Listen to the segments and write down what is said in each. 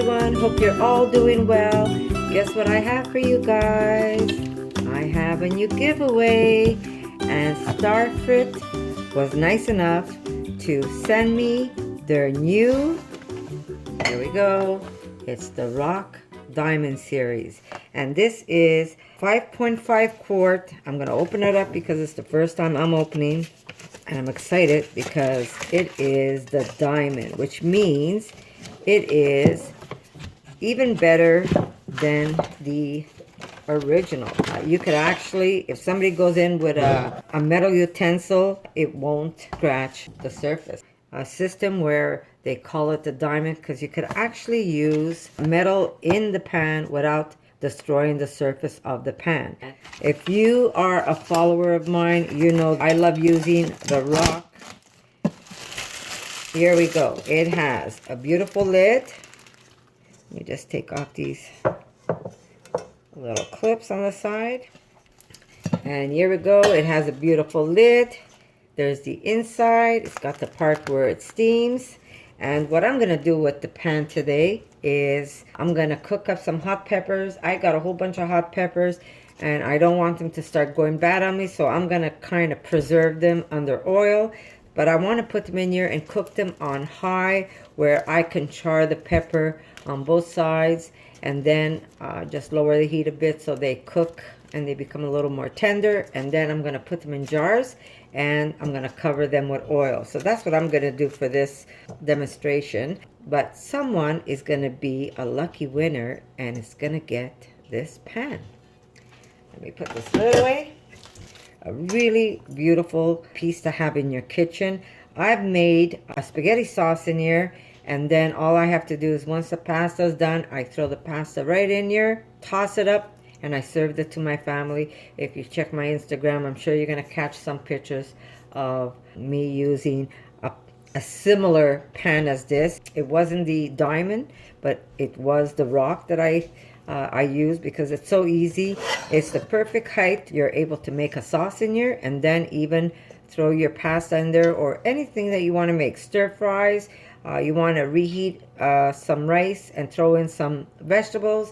everyone. Hope you're all doing well. Guess what I have for you guys? I have a new giveaway, and STARFRIT was nice enough to send me their new, here we go, it's the Rock Diamond series, and this is 5.5 quart. I'm gonna open it up because it's the first time I'm opening, and I'm excited because it is the diamond, which means it is even better than the original. You could actually, if somebody goes in with a metal utensil, it won't scratch the surface. A system where they call it the diamond because you could actually use metal in the pan without destroying the surface of the pan. If you are a follower of mine, you know I love using the rock. Here we go. It has a beautiful lid. Let me just take off these little clips on the side. And here we go. It has a beautiful lid. There's the inside. It's got the part where it steams. And what I'm going to do with the pan today is I'm going to cook up some hot peppers. I got a whole bunch of hot peppers and I don't want them to start going bad on me. So I'm going to kind of preserve them under oil. But I want to put them in here and cook them on high where I can char the pepper on both sides. And then just lower the heat a bit so they cook and they become a little more tender. And then I'm going to put them in jars and I'm going to cover them with oil. So that's what I'm going to do for this demonstration. But someone is going to be a lucky winner and is going to get this pan. Let me put this lid away. A really beautiful piece to have in your kitchen. I've made a spaghetti sauce in here, and then all I have to do is once the pasta is done, I throw the pasta right in here, toss it up, and I served it to my family. If you check my Instagram, I'm sure you're going to catch some pictures of me using a similar pan as this. It wasn't the diamond, but it was the rock that I use because it's so easy. It's the perfect height. You're able to make a sauce in here and then even throw your pasta in there or anything that you want to make. Stir fries, you want to reheat some rice and throw in some vegetables,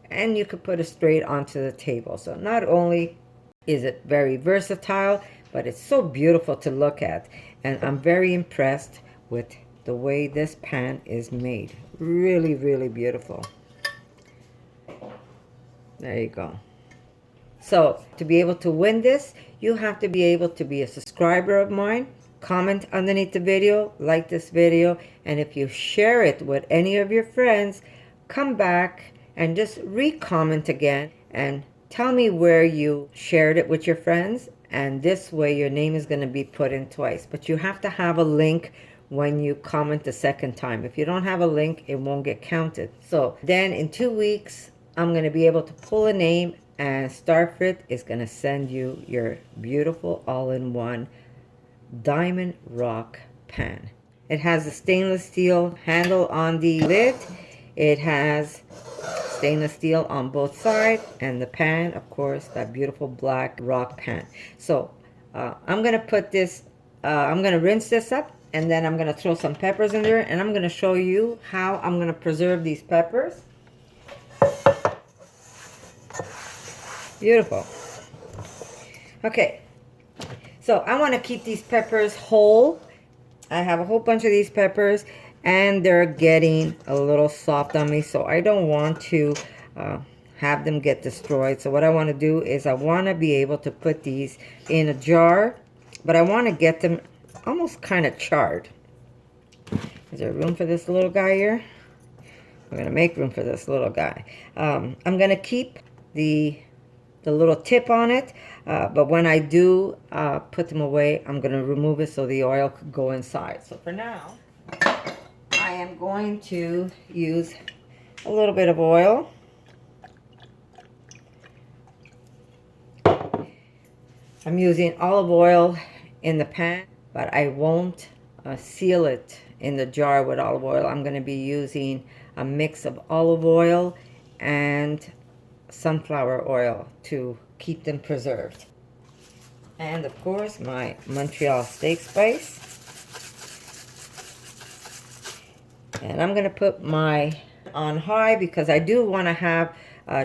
and you could put it straight onto the table. So not only is it very versatile, but it's so beautiful to look at, and I'm very impressed with the way this pan is made. Really, really beautiful. There you go. So to be able to win this, you have to be able to be a subscriber of mine, comment underneath the video, like this video, and if you share it with any of your friends, come back and just re-comment again and tell me where you shared it with your friends, and this way your name is going to be put in twice. But you have to have a link when you comment the second time. If you don't have a link, it won't get counted. So then in 2 weeks, I'm going to be able to pull a name, and STARFRIT is going to send you your beautiful all-in-one diamond rock pan. It has a stainless steel handle on the lid. It has stainless steel on both sides, and the pan, of course, that beautiful black rock pan. So I'm going to put this, I'm going to rinse this up, and then I'm going to throw some peppers in there, and I'm going to show you how I'm going to preserve these peppers. Beautiful. Okay, so I want to keep these peppers whole. I have a whole bunch of these peppers and they're getting a little soft on me, so I don't want to have them get destroyed. So what I want to do is I want to be able to put these in a jar, but I want to get them almost kind of charred. Is there room for this little guy here? I'm going to make room for this little guy. I'm going to keep the little tip on it, but when I do put them away, I'm going to remove it so the oil could go inside. So for now, I am going to use a little bit of oil. I'm using olive oil in the pan, but I won't seal it in the jar with olive oil. I'm going to be using a mix of olive oil and sunflower oil to keep them preserved. And of course my Montreal steak spice. And I'm going to put my on high because I do want to have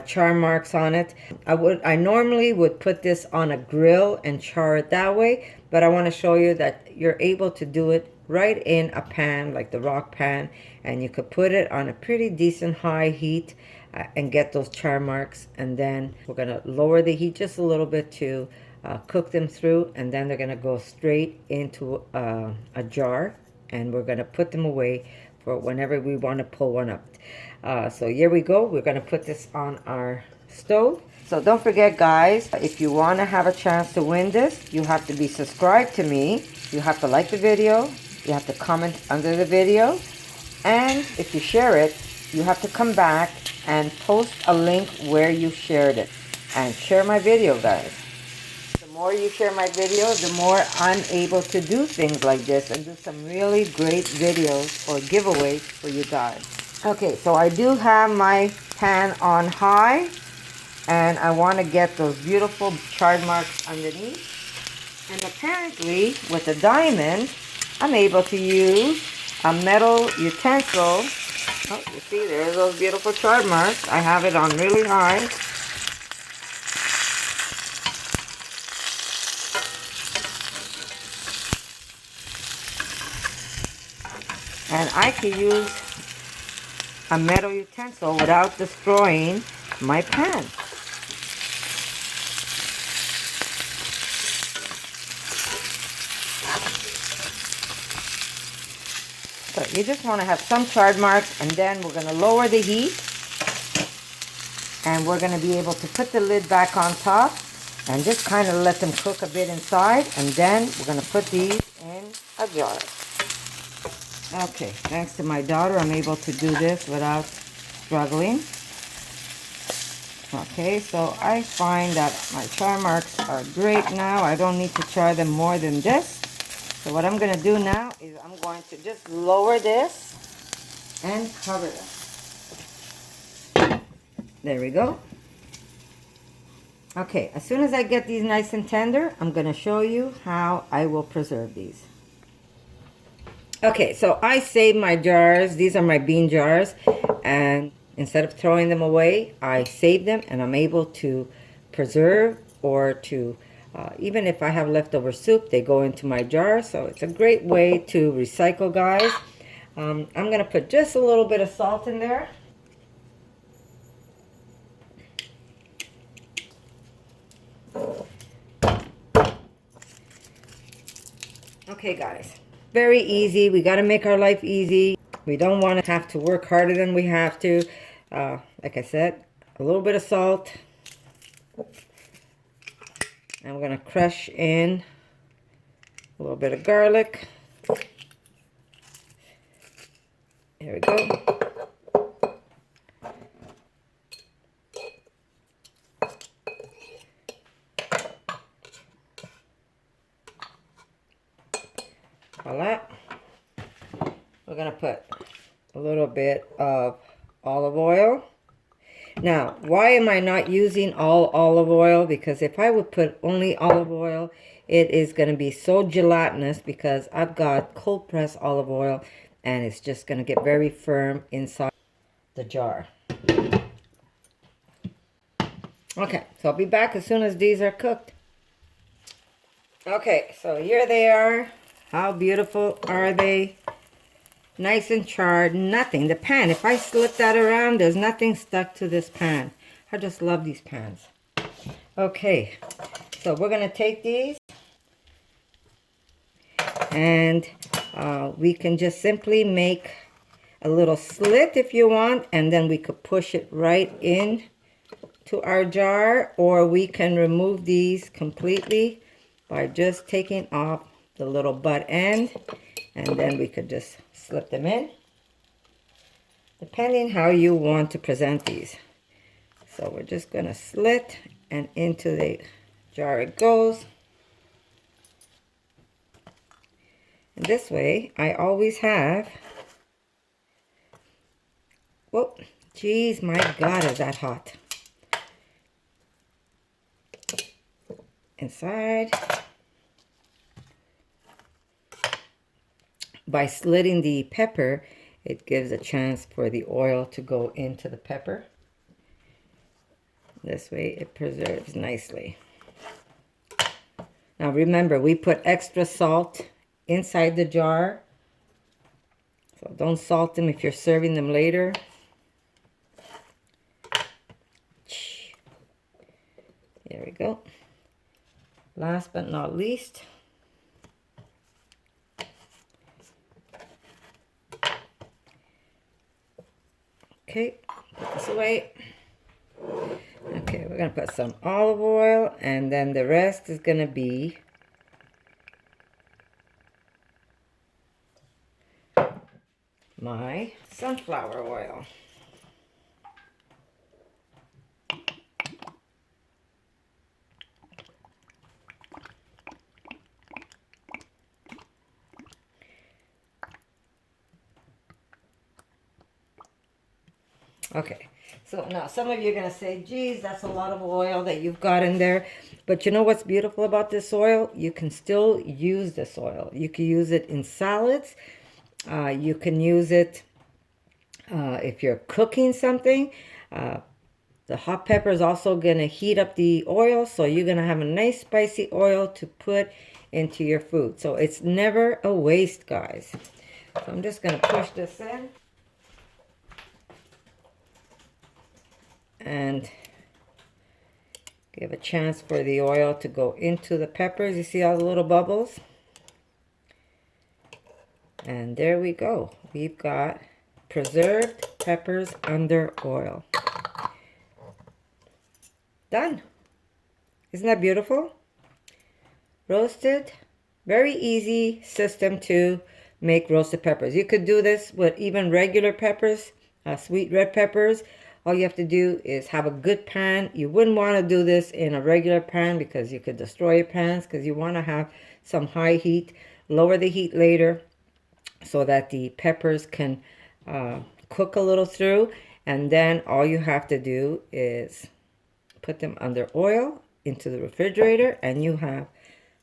char marks on it. I normally would put this on a grill and char it that way, but I want to show you that you're able to do it right in a pan like the rock pan, and you could put it on a pretty decent high heat and get those char marks. And then we're going to lower the heat just a little bit to cook them through, and then they're going to go straight into a jar, and we're going to put them away for whenever we want to pull one up. So here we go. We're going to put this on our stove. So don't forget, guys, if you want to have a chance to win this, you have to be subscribed to me. You have to like the video. You have to comment under the video. And if you share it, you have to come back and post a link where you shared it. And share my video, guys. The more you share my video, the more I'm able to do things like this and do some really great videos or giveaways for you guys. Okay, so I do have my pan on high, and I want to get those beautiful chard marks underneath. And apparently, with the diamond, I'm able to use a metal utensil. Oh, you see, there's those beautiful chard marks. I have it on really high. And I can use a metal utensil without destroying my pan. So you just want to have some chard marks, and then we're going to lower the heat, and we're going to be able to put the lid back on top and just kind of let them cook a bit inside, and then we're going to put these in a jar. Okay, thanks to my daughter, I'm able to do this without struggling. Okay, so I find that my char marks are great now. I don't need to char them more than this. So what I'm going to do now is I'm going to just lower this and cover them. There we go. Okay, as soon as I get these nice and tender, I'm going to show you how I will preserve these. Okay, so I saved my jars. These are my bean jars, and instead of throwing them away, I save them, and I'm able to preserve, or to even if I have leftover soup, they go into my jar. So it's a great way to recycle, guys. I'm going to put just a little bit of salt in there. Okay, guys. Very easy. We got to make our life easy. We don't want to have to work harder than we have to. Like I said, a little bit of salt. And we're going to crush in a little bit of garlic. Here we go. Voila. We're going to put a little bit of olive oil. Now, why am I not using all olive oil? Because if I would put only olive oil, it is going to be so gelatinous, because I've got cold pressed olive oil, and it's just going to get very firm inside the jar. Okay, so I'll be back as soon as these are cooked. Okay, so here they are. How beautiful are they? Nice and charred. Nothing. The pan, if I slip that around, there's nothing stuck to this pan. I just love these pans. Okay, so we're going to take these, and we can just simply make a little slit if you want, and then we could push it right in to our jar, or we can remove these completely by just taking off the little butt end, and then we could just slip them in, depending how you want to present these. So we're just going to slit, and into the jar it goes. And this way I always have, whoa, geez, my God, is that hot. Inside. By slitting the pepper, it gives a chance for the oil to go into the pepper. This way it preserves nicely. Now remember, we put extra salt inside the jar. So don't salt them if you're serving them later. There we go. Last but not least, okay, put this away. Okay, we're going to put some olive oil, and then the rest is going to be my sunflower oil. Okay, so now some of you are going to say, geez, that's a lot of oil that you've got in there. But you know what's beautiful about this oil? You can still use this oil. You can use it in salads. You can use it if you're cooking something. The hot pepper is also going to heat up the oil, so you're going to have a nice spicy oil to put into your food. So it's never a waste, guys. So I'm just going to push this in. And give a chance for the oil to go into the peppers. You see all the little bubbles? And there we go. We've got preserved peppers under oil. Done. Isn't that beautiful? Roasted. Very easy system to make roasted peppers. You could do this with even regular peppers, sweet red peppers. All you have to do is have a good pan. You wouldn't want to do this in a regular pan because you could destroy your pans, because you want to have some high heat. Lower the heat later so that the peppers can cook a little through. And then all you have to do is put them under oil into the refrigerator, and you have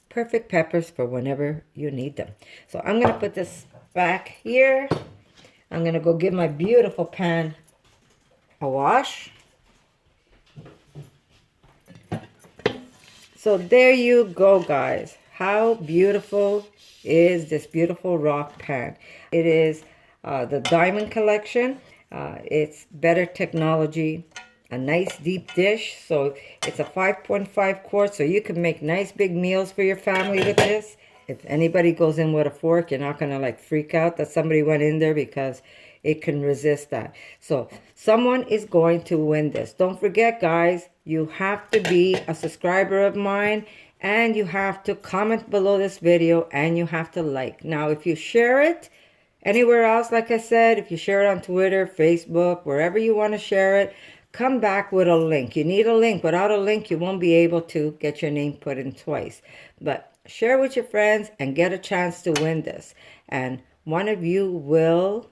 perfect peppers for whenever you need them. So I'm going to put this back here. I'm going to go give my beautiful pan a wash. So there you go, guys. How beautiful is this beautiful rock pan? It is the Diamond Collection. It's better technology, a nice deep dish. So it's a 5.5 quart, so you can make nice big meals for your family with this. If anybody goes in with a fork, you're not gonna like freak out that somebody went in there, because it can resist that. So someone is going to win this. Don't forget, guys, you have to be a subscriber of mine, and you have to comment below this video, and you have to like. Now, if you share it anywhere else, like I said, if you share it on Twitter, Facebook, wherever you want to share it, come back with a link. You need a link. Without a link, you won't be able to get your name put in twice. But share with your friends and get a chance to win this. And one of you will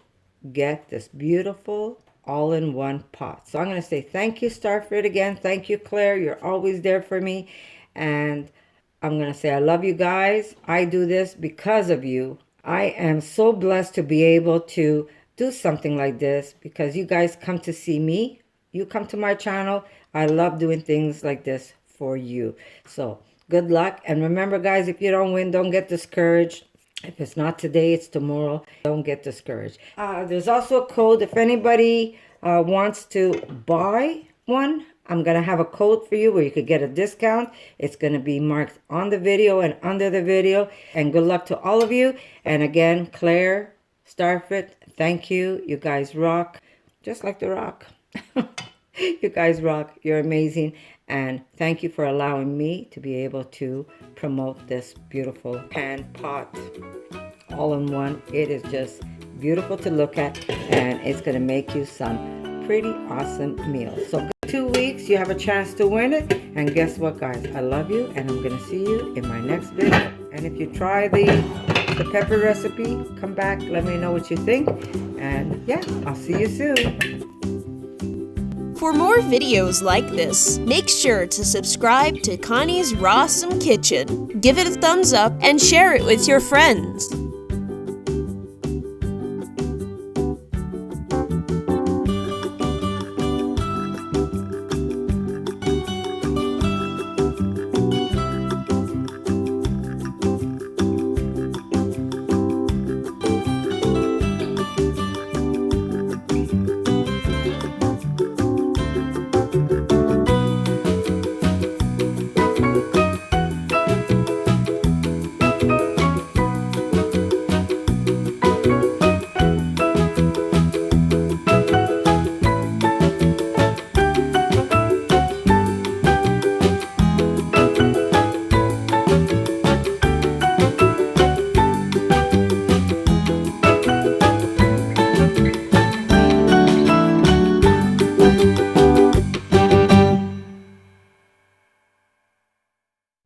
get this beautiful all-in-one pot. So I'm going to say thank you, STARFRIT, again. Thank you, Claire. You're always there for me. And I'm going to say I love you guys. I do this because of you. I am so blessed to be able to do something like this because you guys come to see me. You come to my channel. I love doing things like this for you. So good luck. And remember, guys, if you don't win, don't get discouraged. If it's not today, it's tomorrow. Don't get discouraged. There's also a code. If anybody wants to buy one, I'm going to have a code for you where you could get a discount. It's going to be marked on the video and under the video. And good luck to all of you. And again, Claire, STARFRIT, thank you. You guys rock, just like the rock. You guys rock. You're amazing. And thank you for allowing me to be able to promote this beautiful pan pot all in one. It is just beautiful to look at, and it's going to make you some pretty awesome meals. So 2 weeks, you have a chance to win it. And guess what, guys? I love you, and I'm going to see you in my next video. And if you try the pepper recipe, come back, let me know what you think. And yeah, I'll see you soon. For more videos like this, make sure to subscribe to Connie's RAWsome Kitchen, give it a thumbs up, and share it with your friends.